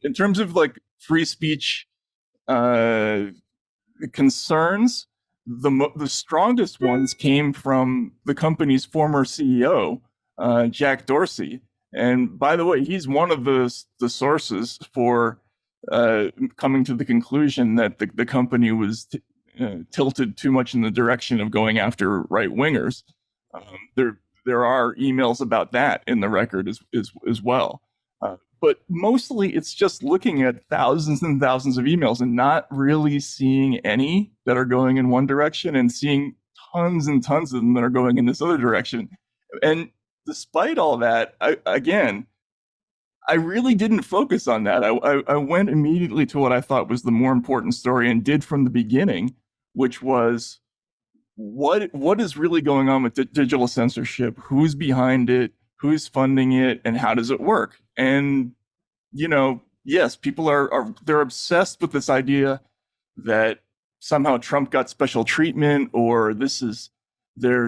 in terms of like free speech concerns, the strongest ones came from the company's former CEO, Jack Dorsey. And by the way, he's one of the sources for coming to the conclusion that the company was tilted too much in the direction of going after right wingers. There are emails about that in the record as well. But mostly it's just looking at thousands and thousands of emails and not really seeing any that are going in one direction and seeing tons and tons of them that are going in this other direction. And despite all that, I really didn't focus on that. I went immediately to what I thought was the more important story and did from the beginning, which was what is really going on with digital censorship? Who's behind it? Who's funding it? And how does it work? And, yes, people they're obsessed with this idea that somehow Trump got special treatment, or there's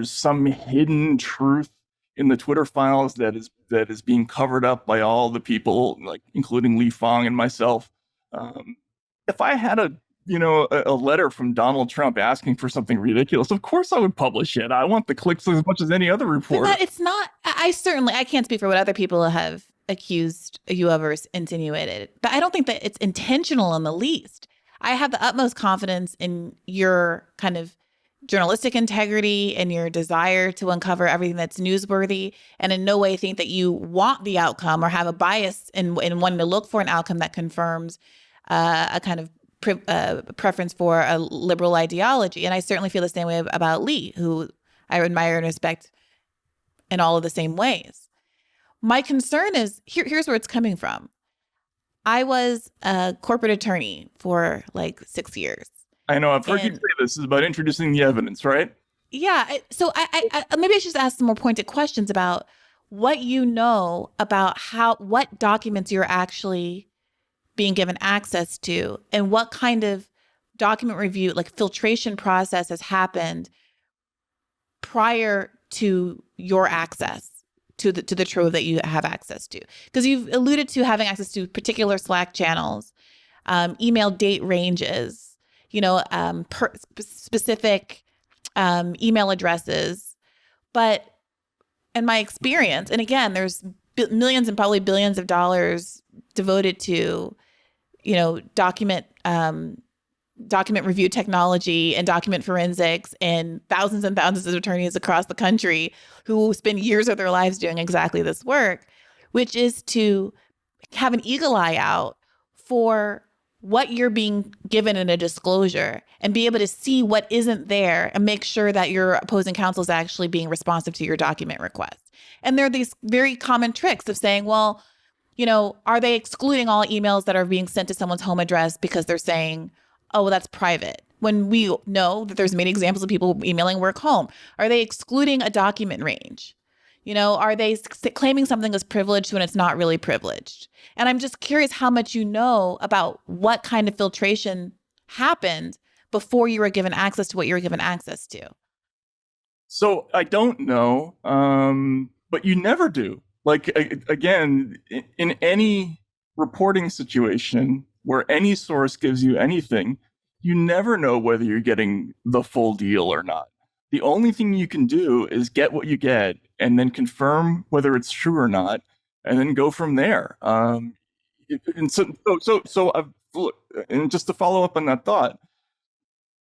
some hidden truth in the Twitter files that is being covered up by all the people, like including Lee Fong and myself. If I had a letter from Donald Trump asking for something ridiculous, of course I would publish it. I want the clicks as much as any other reporter. It's not. I can't speak for what other people have accused you of or insinuated, but I don't think that it's intentional in the least. I have the utmost confidence in your kind of journalistic integrity and your desire to uncover everything that's newsworthy, and in no way think that you want the outcome or have a bias in wanting to look for an outcome that confirms a kind of preference for a liberal ideology. And I certainly feel the same way about Lee, who I admire and respect in all of the same ways. My concern is, here's where it's coming from. I was a corporate attorney for like 6 years. I know, I've heard you say this is about introducing the evidence, right? Yeah. So I maybe I should just ask some more pointed questions about what you know about what documents you're actually being given access to, and what kind of document review, like filtration process, has happened prior to your access to the trove that you have access to. Because you've alluded to having access to particular Slack channels, email date ranges, specific email addresses. But in my experience, and again, there's millions and probably billions of dollars devoted to, document review technology and document forensics, and thousands of attorneys across the country who spend years of their lives doing exactly this work, which is to have an eagle eye out for what you're being given in a disclosure and be able to see what isn't there and make sure that your opposing counsel is actually being responsive to your document request. And there are these very common tricks of saying, well, are they excluding all emails that are being sent to someone's home address because they're saying, oh, well, that's private, when we know that there's many examples of people emailing work home? Are they excluding a document range? Are they claiming something as privileged when it's not really privileged? And I'm just curious how much you know about what kind of filtration happened before you were given access to what you were given access to. So I don't know, but you never do. Like, again, in any reporting situation where any source gives you anything, you never know whether you're getting the full deal or not. The only thing you can do is get what you get and then confirm whether it's true or not, and then go from there. And just to follow up on that thought,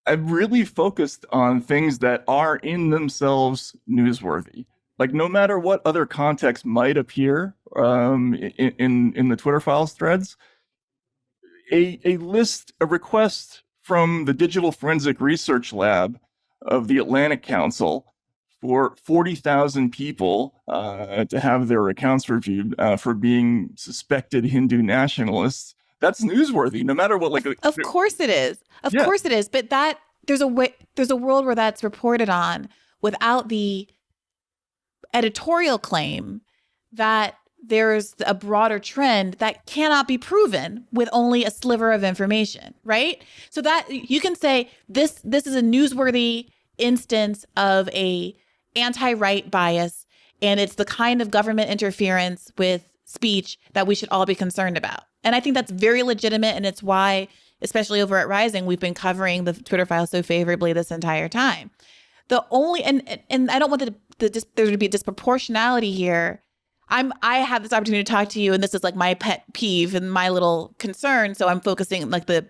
I've really focused on things that are in themselves newsworthy. Like, no matter what other context might appear in the Twitter files threads, a request from the Digital Forensic Research Lab of the Atlantic Council for 40,000 people to have their accounts reviewed for being suspected Hindu nationalists. That's newsworthy, no matter what. Of course it is. Of course it is. But there's a world where that's reported on without the editorial claim that there's a broader trend that cannot be proven with only a sliver of information, right? So that you can say this is a newsworthy instance of a anti-right bias, and it's the kind of government interference with speech that we should all be concerned about. And I think that's very legitimate. And it's why, especially over at Rising, we've been covering the Twitter files so favorably this entire time. The only, and I don't want there to be a disproportionality here. I have this opportunity to talk to you, and this is like my pet peeve and my little concern. So I'm focusing like the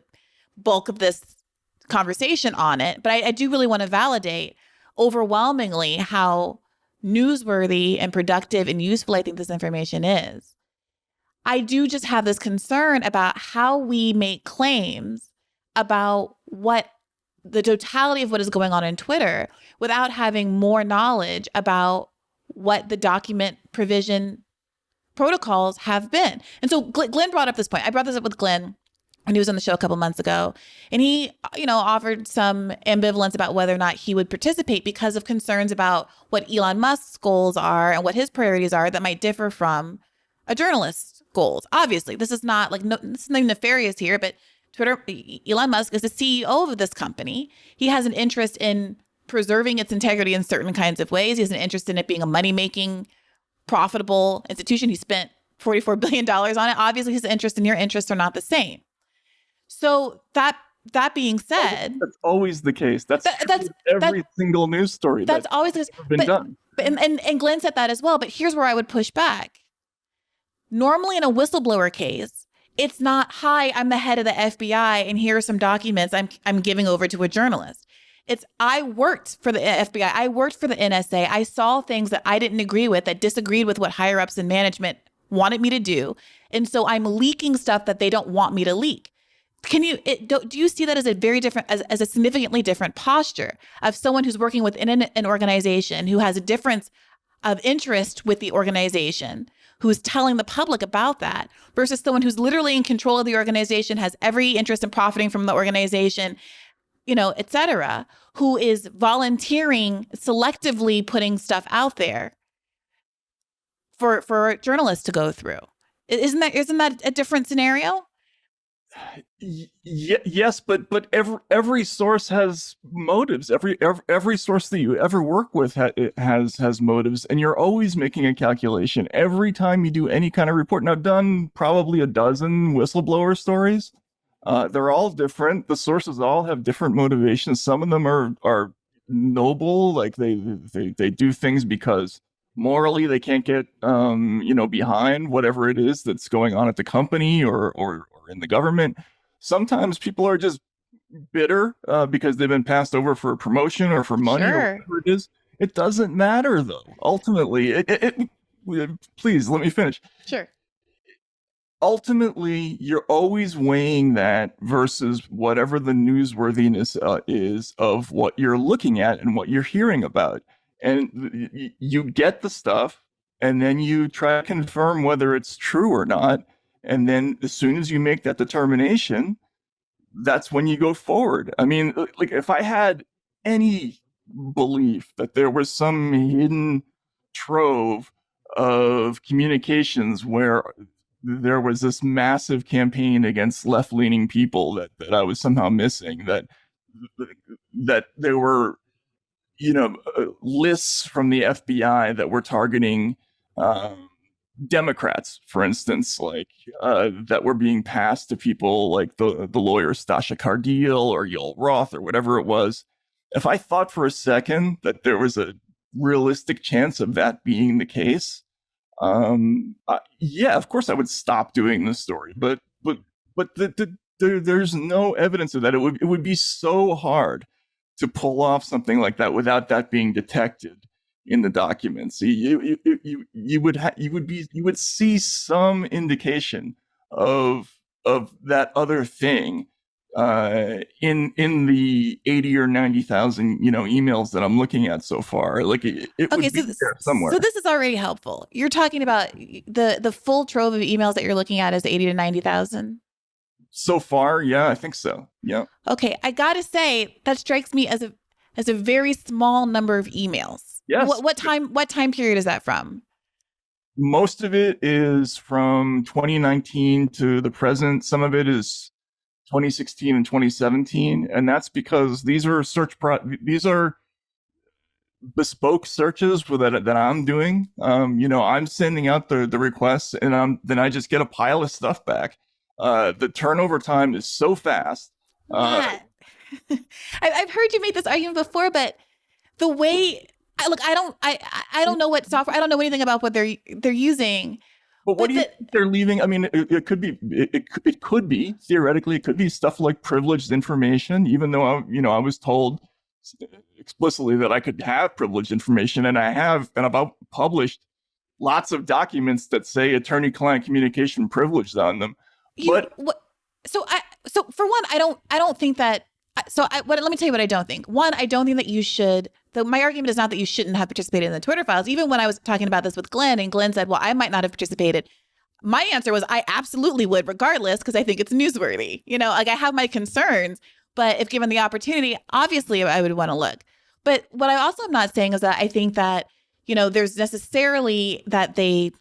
bulk of this conversation on it. But I do really want to validate overwhelmingly how newsworthy and productive and useful I think this information is. I do just have this concern about how we make claims about what the totality of what is going on in Twitter without having more knowledge about what the document provision protocols have been. And so Glenn brought up this point. I brought this up with Glenn when he was on the show a couple months ago. And he, offered some ambivalence about whether or not he would participate because of concerns about what Elon Musk's goals are and what his priorities are that might differ from a journalist's goals. Obviously, this is not like, this is nothing nefarious here, but Twitter, Elon Musk is the CEO of this company. He has an interest in preserving its integrity in certain kinds of ways. He has an interest in it being a money-making, profitable institution. He spent $44 billion on it. Obviously, his interest and your interests are not the same. So that being said, that's always the case. That's every single news story. That's always been done. And Glenn said that as well. But here's where I would push back. Normally, in a whistleblower case, it's not, hi, I'm the head of the FBI, and here are some documents I'm giving over to a journalist. It's, I worked for the FBI. I worked for the NSA. I saw things that I didn't agree with, that disagreed with what higher ups in management wanted me to do. And so I'm leaking stuff that they don't want me to leak. Do you see that as a very different, as a significantly different posture of someone who's working within an organization, who has a difference of interest with the organization, who's telling the public about that, versus someone who's literally in control of the organization, has every interest in profiting from the organization, et cetera, who is volunteering, selectively putting stuff out there for journalists to go through? Isn't that a different scenario? Yes, but every source has motives. Every source that you ever work with has motives, and you're always making a calculation every time you do any kind of report. Now, I've done probably a dozen whistleblower stories. They're all different. The sources all have different motivations. Some of them are noble, like they do things because morally they can't get behind whatever it is that's going on at the company or in the government. Sometimes people are just bitter because they've been passed over for a promotion or for money or whatever it is. It doesn't matter, though. Ultimately, please let me finish. Sure. Ultimately, you're always weighing that versus whatever the newsworthiness is of what you're looking at and what you're hearing about. And you get the stuff, and then you try to confirm whether it's true or not. And then as soon as you make that determination, that's when you go forward. I mean, like, if I had any belief that there was some hidden trove of communications where there was this massive campaign against left-leaning people that I was somehow missing, that there were, lists from the FBI that were targeting Democrats, for instance, like that were being passed to people like the lawyer Stasha Cardeal or Yoel Roth or whatever it was. If I thought for a second that there was a realistic chance of that being the case, yeah, of course I would stop doing this story. But there's no evidence of that. It would be so hard to pull off something like that without that being detected in the documents. You would see some indication of that other thing in the 80 or 90,000 emails that I'm looking at so far. Like it would be there somewhere. So this is already helpful. You're talking about the full trove of emails that you're looking at is 80 to 90,000. So far, yeah, I think so. Yeah. Okay, I gotta say that strikes me as a very small number of emails. Yes. What time period is that from? Most of it is from 2019 to the present. Some of it is 2016 and 2017, and that's because these are these are bespoke searches that I'm doing. I'm sending out the requests, and then I just get a pile of stuff back. The turnover time is so fast. Matt, I've heard you make this argument before, but the way I don't know what software, I don't know anything about what they're using. But what do you think they're leaving? I mean, it could be, it could be theoretically, it could be stuff like privileged information. Even though I was told explicitly that I could have privileged information, and I have, and I've published lots of documents that say attorney-client communication privileged on them. So for one, I don't think that. Let me tell you what I don't think. One, I don't think that you should. My argument is not that you shouldn't have participated in the Twitter files. Even when I was talking about this with Glenn, and Glenn said, "Well, I might not have participated." My answer was, I absolutely would, regardless, because I think it's newsworthy. Like I have my concerns, but if given the opportunity, obviously I would want to look. But what I also am not saying is that I think that there's necessarily that they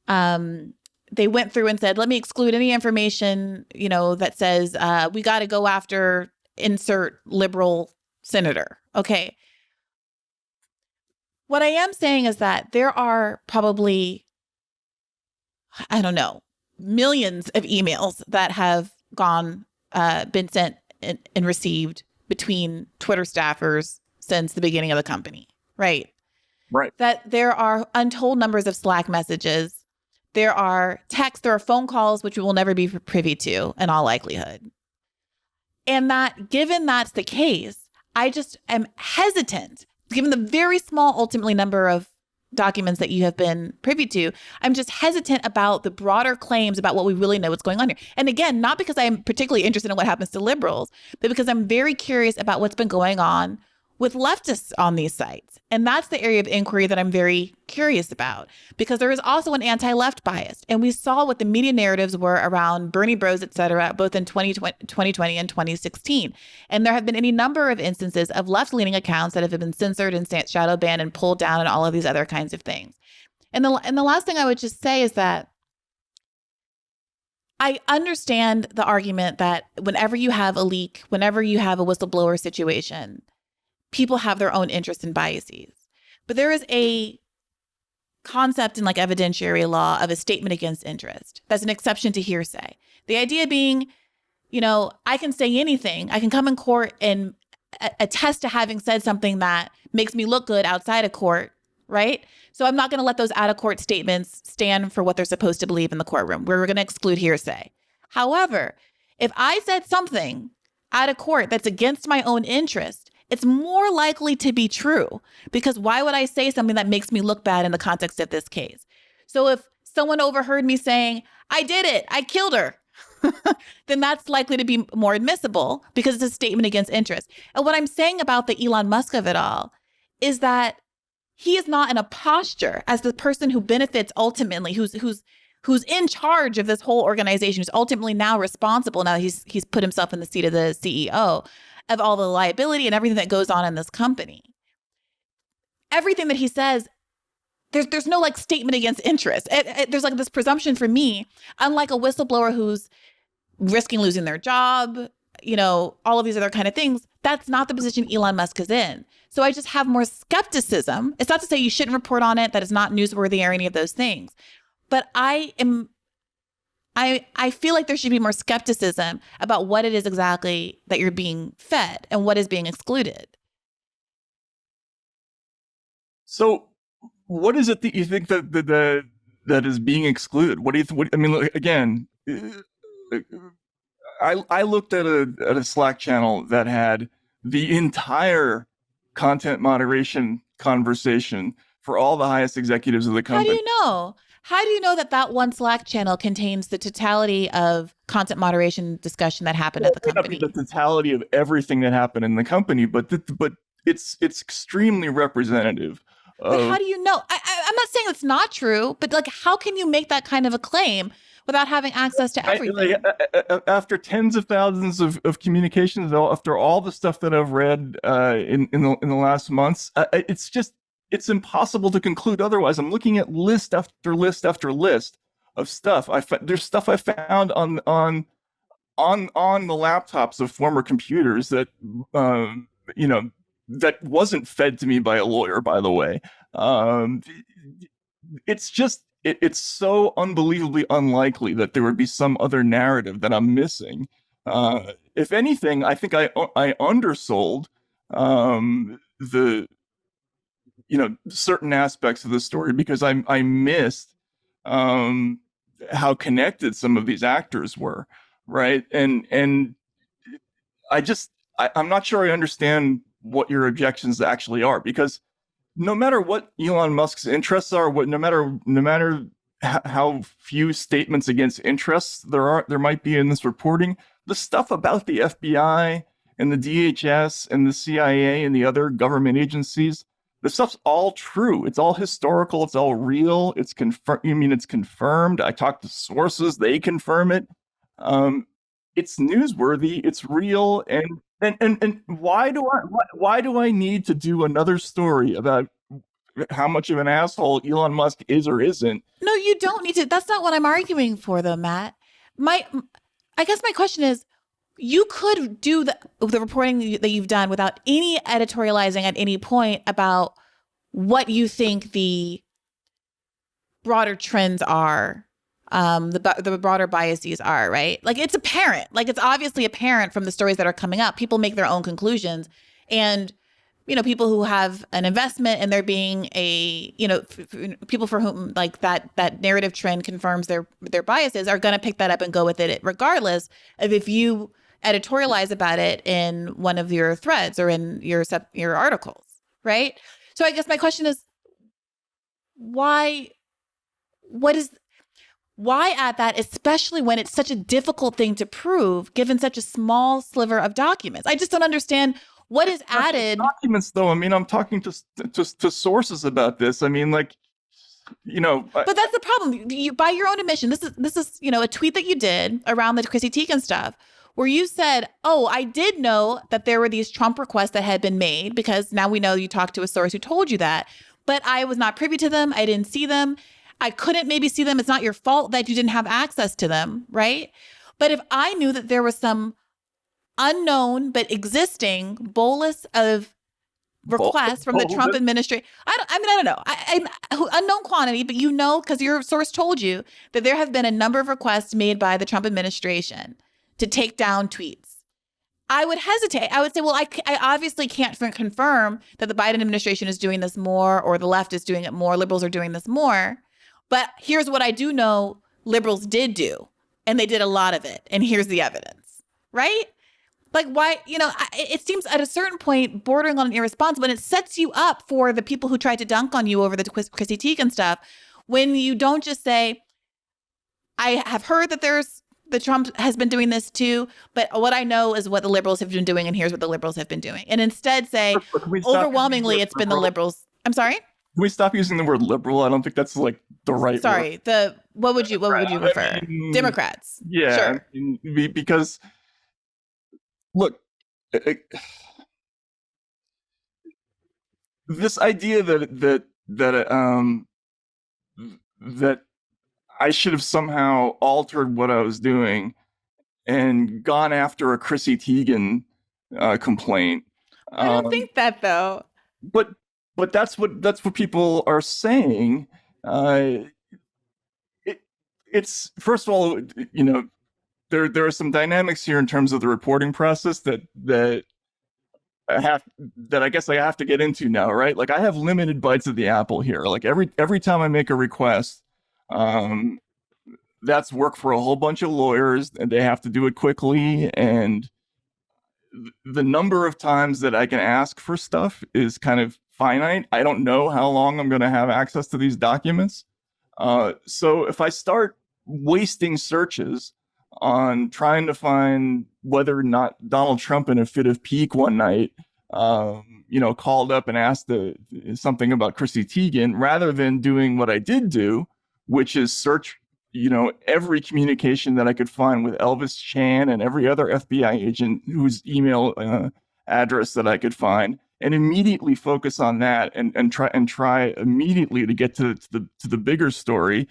went through and said, let me exclude any information, that says we got to go after insert liberal senator. Okay. What I am saying is that there are probably, I don't know, millions of emails that have been sent and received between Twitter staffers since the beginning of the company, right? Right. That there are untold numbers of Slack messages. There are texts, there are phone calls, which we will never be privy to in all likelihood. And that, given that's the case, I just am hesitant, given the very small, ultimately, number of documents that you have been privy to, I'm just hesitant about the broader claims about what we really know what's going on here. And again, not because I'm particularly interested in what happens to liberals, but because I'm very curious about what's been going on with leftists on these sites. And that's the area of inquiry that I'm very curious about, because there is also an anti-left bias. And we saw what the media narratives were around Bernie Bros, et cetera, both in 2020 and 2016. And there have been any number of instances of left-leaning accounts that have been censored and shadow banned and pulled down and all of these other kinds of things. And the last thing I would just say is that I understand the argument that whenever you have a leak, whenever you have a whistleblower situation, people have their own interests and biases. But there is a concept in like evidentiary law of a statement against interest. That's an exception to hearsay. The idea being, I can say anything. I can come in court and attest to having said something that makes me look good outside of court, right? So I'm not going to let those out-of-court statements stand for what they're supposed to believe in the courtroom. We're going to exclude hearsay. However, if I said something out of court that's against my own interest, it's more likely to be true, because why would I say something that makes me look bad in the context of this case? So if someone overheard me saying, I did it, I killed her, then that's likely to be more admissible because it's a statement against interest. And what I'm saying about the Elon Musk of it all is that he is not in a posture as the person who benefits ultimately, who's in charge of this whole organization, who's ultimately now responsible, now he's put himself in the seat of the CEO, of all the liability and everything that goes on in this company. Everything that he says, there's no like statement against interest. There's like this presumption for me, unlike a whistleblower who's risking losing their job, all of these other kind of things. That's not the position Elon Musk is in. So I just have more skepticism. It's not to say you shouldn't report on it, that it's not newsworthy or any of those things. But I feel like there should be more skepticism about what it is exactly that you're being fed and what is being excluded. So what is it that you think that is being excluded? What do you think? I mean, again, I looked at a Slack channel that had the entire content moderation conversation for all the highest executives of the company. How do you know? How do you know that one Slack channel contains the totality of content moderation discussion that happened at the company? The totality of everything that happened in the company, but it's extremely representative. But how do you know? I'm not saying it's not true, but like, how can you make that kind of a claim without having access to everything? After tens of thousands of communications, after all the stuff that I've read in the last months, it's impossible to conclude otherwise. I'm looking at list after list after list of stuff. There's stuff I found on the laptops of former computers that that wasn't fed to me by a lawyer, by the way. It's just it's so unbelievably unlikely that there would be some other narrative that I'm missing. If anything, I think I undersold the certain aspects of the story because I missed um, how connected some of these actors were, right? And I just I'm not sure I understand what your objections actually are because no matter what Elon Musk's interests are, no matter how few statements against interests there might be in this reporting, the stuff about the FBI and the DHS and the CIA and the other government agencies, the stuff's all true. It's all historical. It's all real. It's confirmed. I mean, it's confirmed. I talked to sources; they confirm it. Um, it's newsworthy. It's real. And why do I need to do another story about how much of an asshole Elon Musk is or isn't? No, you don't need to. That's not what I'm arguing for, though, Matt. I guess my question is, you could do the reporting that you've done without any editorializing at any point about what you think the broader trends are, the broader biases are, right? Like it's apparent, like it's obviously apparent from the stories that are coming up. People make their own conclusions, and people who have an investment and there being a, people for whom like that narrative trend confirms their biases are going to pick that up and go with it regardless of if you editorialize about it in one of your threads or in your articles, right? So I guess my question is, why add that, especially when it's such a difficult thing to prove given such a small sliver of documents? I just don't understand what is added. Documents, though. I mean, I'm talking to sources about this. I mean, like, But that's the problem. You, by your own admission, this is a tweet that you did around the Chrissy Teigen stuff, where you said, "Oh, I did know that there were these Trump requests that had been made because now we know you talked to a source who told you that, but I was not privy to them. I didn't see them. I couldn't maybe see them. It's not your fault that you didn't have access to them, right? But if I knew that there was some unknown but existing bolus of requests from the Trump administration. I don't know. Unknown quantity, but because your source told you that there have been a number of requests made by the Trump administration to take down tweets. I would hesitate. I would say, well, I obviously can't confirm that the Biden administration is doing this more or the left is doing it more, liberals are doing this more. But here's what I do know liberals did do, and they did a lot of it. And here's the evidence, right? Like, why, it seems at a certain point bordering on irresponsible, and it sets you up for the people who tried to dunk on you over the Chrissy Teigen stuff when you don't just say, I have heard that the Trump has been doing this too, but what I know is what the liberals have been doing, and here's what the liberals have been doing. And instead say, overwhelmingly, it's been the liberals. I'm sorry? Can we stop using the word liberal? I don't think that's like the right word. What would you prefer? Democrats. Yeah. Sure. Because look, this idea that I should have somehow altered what I was doing and gone after a Chrissy Teigen complaint. I don't think that, though. But that's what people are saying. It's first of all, there are some dynamics here in terms of the reporting process that I guess I have to get into now, right? Like I have limited bites of the apple here. Like every time I make a request, that's work for a whole bunch of lawyers, and they have to do it quickly. And the number of times that I can ask for stuff is kind of finite. I don't know how long I'm going to have access to these documents. So if I start wasting searches on trying to find whether or not Donald Trump in a fit of pique one night, called up and asked something about Chrissy Teigen, rather than doing what I did do, which is search, every communication that I could find with Elvis Chan and every other FBI agent whose email address that I could find, and immediately focus on that and try immediately to get to the bigger story.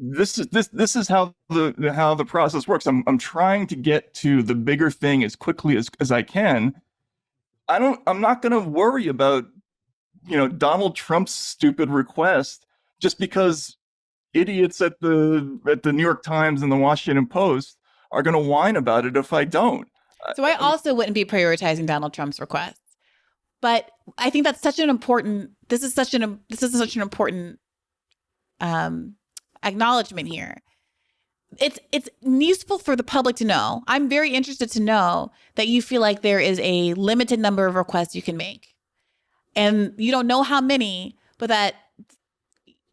This is how the process works. I'm trying to get to the bigger thing as quickly as I can. I'm not going to worry about Donald Trump's stupid request just because idiots at the New York Times and the Washington Post are going to whine about it if I don't. So I also wouldn't be prioritizing Donald Trump's requests. But I think that's such an important. This is such an important acknowledgement here. It's useful for the public to know. I'm very interested to know that you feel like there is a limited number of requests you can make, and you don't know how many, but that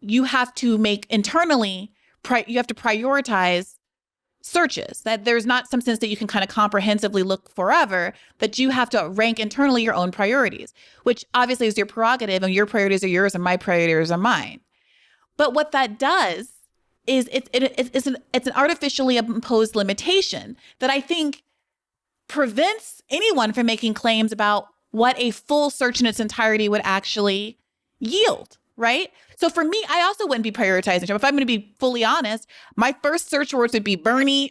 you have to make internally. You have to prioritize searches, that there's not some sense that you can kind of comprehensively look forever, that you have to rank internally your own priorities, which obviously is your prerogative, and your priorities are yours and my priorities are mine. But what that does is it's an artificially imposed limitation that I think prevents anyone from making claims about what a full search in its entirety would actually yield, right? So for me, I also wouldn't be prioritizing Trump. If I'm going to be fully honest, my first search words would be Bernie,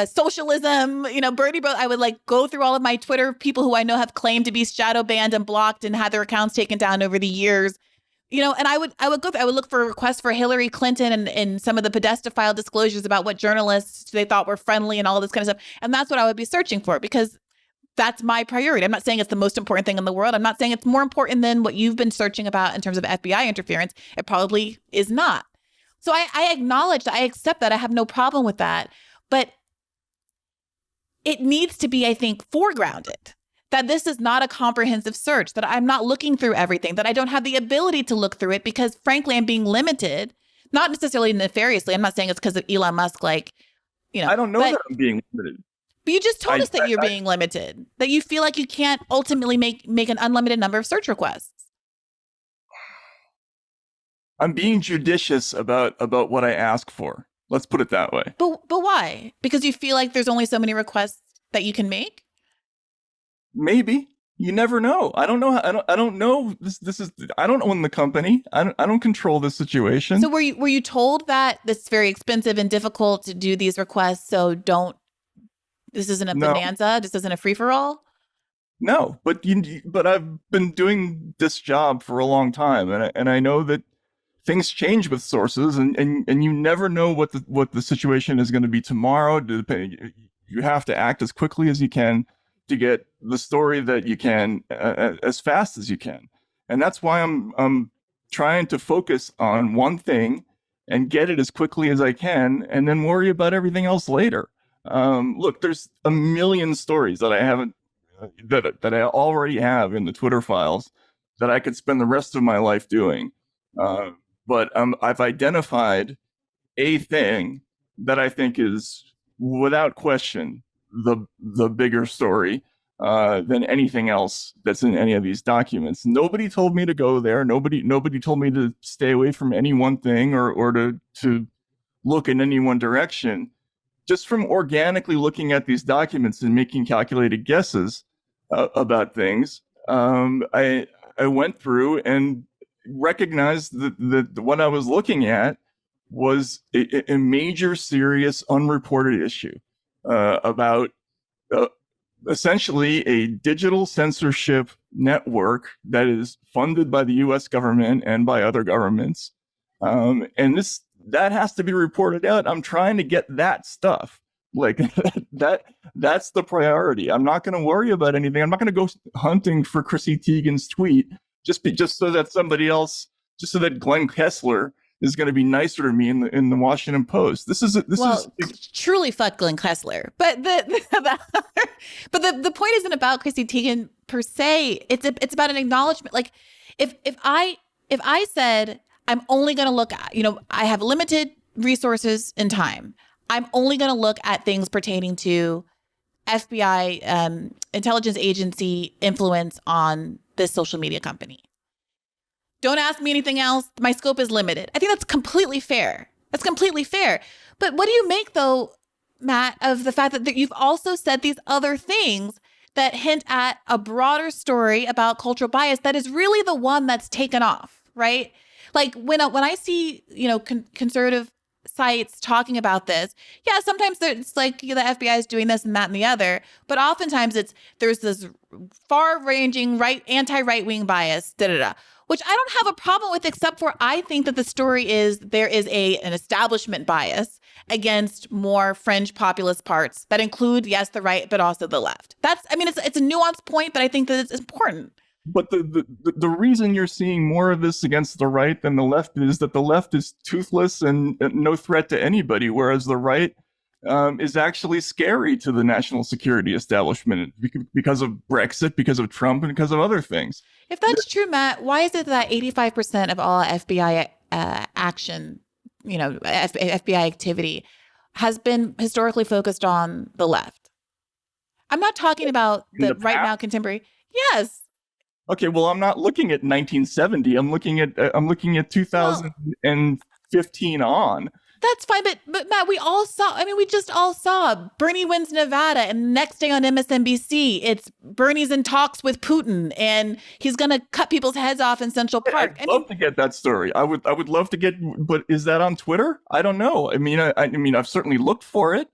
socialism, Bernie Bro. I would go through all of my Twitter people who I know have claimed to be shadow banned and blocked and had their accounts taken down over the years. And I would look for requests for Hillary Clinton and some of the pedophile disclosures about what journalists they thought were friendly and all this kind of stuff. And that's what I would be searching for, because that's my priority. I'm not saying it's the most important thing in the world. I'm not saying it's more important than what you've been searching about in terms of FBI interference. It probably is not. So I acknowledge that. I accept that. I have no problem with that. But it needs to be, I think, foregrounded that this is not a comprehensive search, that I'm not looking through everything, that I don't have the ability to look through it because, frankly, I'm being limited, not necessarily nefariously. I'm not saying it's because of Elon Musk, I don't know that I'm being limited. But you just told us that you're being limited, that you feel like you can't ultimately make an unlimited number of search requests. I'm being judicious about what I ask for. Let's put it that way. But why? Because you feel like there's only so many requests that you can make? Maybe. You never know. I don't know. I don't know. This is. I don't own the company. I don't control the situation. So were you told that this is very expensive and difficult to do these requests? So don't. This isn't a bonanza. This isn't a free for all. No, but I've been doing this job for a long time, and I know that things change with sources, and you never know what the situation is going to be tomorrow. You have to act as quickly as you can to get the story that you can as fast as you can, and that's why I'm trying to focus on one thing and get it as quickly as I can, and then worry about everything else later. Look, there's a million stories that I haven't, that I already have in the Twitter files that I could spend the rest of my life doing. But I've identified a thing that I think is, without question, the bigger story than anything else that's in any of these documents. Nobody told me to go there. Nobody told me to stay away from any one thing or to look in any one direction. Just from organically looking at these documents and making calculated guesses about things, I went through and recognized that what I was looking at was a major, serious, unreported issue about essentially a digital censorship network that is funded by the U.S. government and by other governments, and that has to be reported out. I'm trying to get that stuff. That's the priority. I'm not going to worry about anything. I'm not going to go hunting for Chrissy Teigen's tweet just so that somebody else, just so that Glenn Kessler is going to be nicer to me in the Washington Post. Truly fuck Glenn Kessler. But the point isn't about Chrissy Teigen per se. It's about an acknowledgement. Like if I said, I'm only going to look at, I have limited resources and time. I'm only going to look at things pertaining to FBI, intelligence agency influence on this social media company. Don't ask me anything else. My scope is limited. I think that's completely fair. But what do you make, though, Matt, of the fact that you've also said these other things that hint at a broader story about cultural bias that is really the one that's taken off, right? Like when I see, conservative sites talking about this. Yeah, sometimes it's like the FBI is doing this and that and the other, but oftentimes there's this far-ranging anti-right-wing bias, which I don't have a problem with, except for I think that the story is there is an establishment bias against more fringe populist parts that include, yes, the right, but also the left. It's a nuanced point, but I think that it's important. But the reason you're seeing more of this against the right than the left is that the left is toothless and no threat to anybody, whereas the right is actually scary to the national security establishment because of Brexit, because of Trump, and because of other things. If that's true, Matt, why is it that 85% of all FBI action, FBI activity, has been historically focused on the left? I'm not talking about the right now contemporary. Yes. Okay, well, I'm not looking at 1970. I'm looking at 2015 on. That's fine, but Matt, we just all saw Bernie wins Nevada, and the next day on MSNBC, it's Bernie's in talks with Putin, and he's going to cut people's heads off in Central Park. I'd love to get that story. I would love to get, but is that on Twitter? I don't know. I mean, I've certainly looked for it.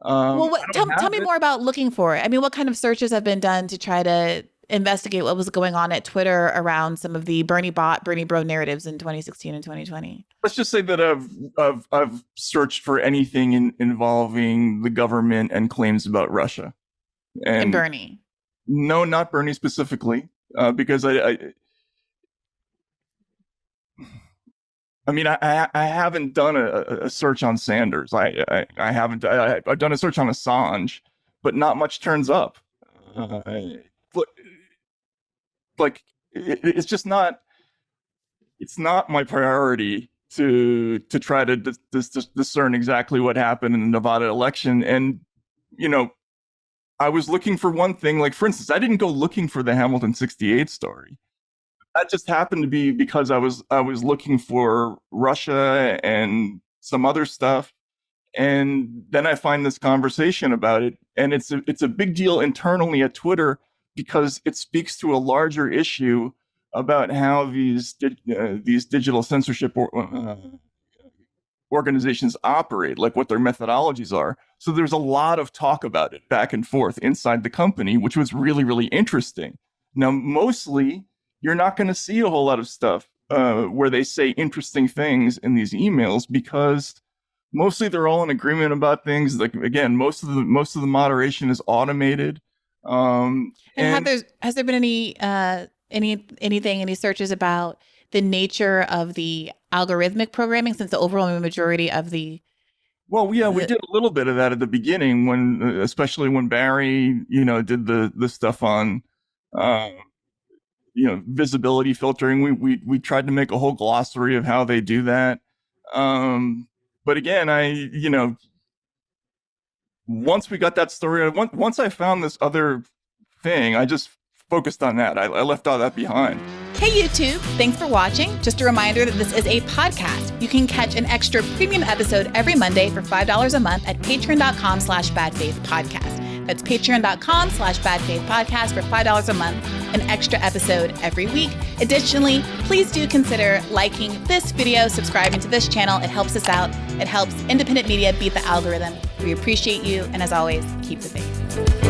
Tell me more about looking for it. I mean, what kind of searches have been done to try to investigate what was going on at Twitter around some of the Bernie bot, Bernie bro narratives in 2016 and 2020? Let's just say that I've searched for anything involving the government and claims about Russia. And Bernie? No, not Bernie specifically, because I haven't done a search on Sanders. I haven't. I've done a search on Assange, but not much turns up. It's just not. It's not my priority to try to discern exactly what happened in the Nevada election. And I was looking for one thing. Like, for instance, I didn't go looking for the Hamilton 68 story. That just happened to be because I was looking for Russia and some other stuff. And then I find this conversation about it, and it's a big deal internally at Twitter because it speaks to a larger issue about how these digital censorship organizations operate, like what their methodologies are. So there's a lot of talk about it back and forth inside the company, which was really, really interesting. Now, mostly, you're not going to see a whole lot of stuff where they say interesting things in these emails because mostly they're all in agreement about things. Like, again, most of the moderation is automated. And has there been any searches about the nature of the algorithmic programming, since the overwhelming majority of the we did a little bit of that at the beginning especially when Barry did the stuff on visibility filtering. We tried to make a whole glossary of how they do that, but again, once we got that story, once I found this other thing, I just focused on that. I left all that behind. Hey YouTube, thanks for watching. Just a reminder that this is a podcast. You can catch an extra premium episode every Monday for $5 a month at patreon.com/badfaithpodcast. That's patreon.com/badfaithpodcast for $5 a month, an extra episode every week. Additionally, please do consider liking this video, subscribing to this channel. It helps us out. It helps independent media beat the algorithm. We appreciate you. And as always, keep the faith.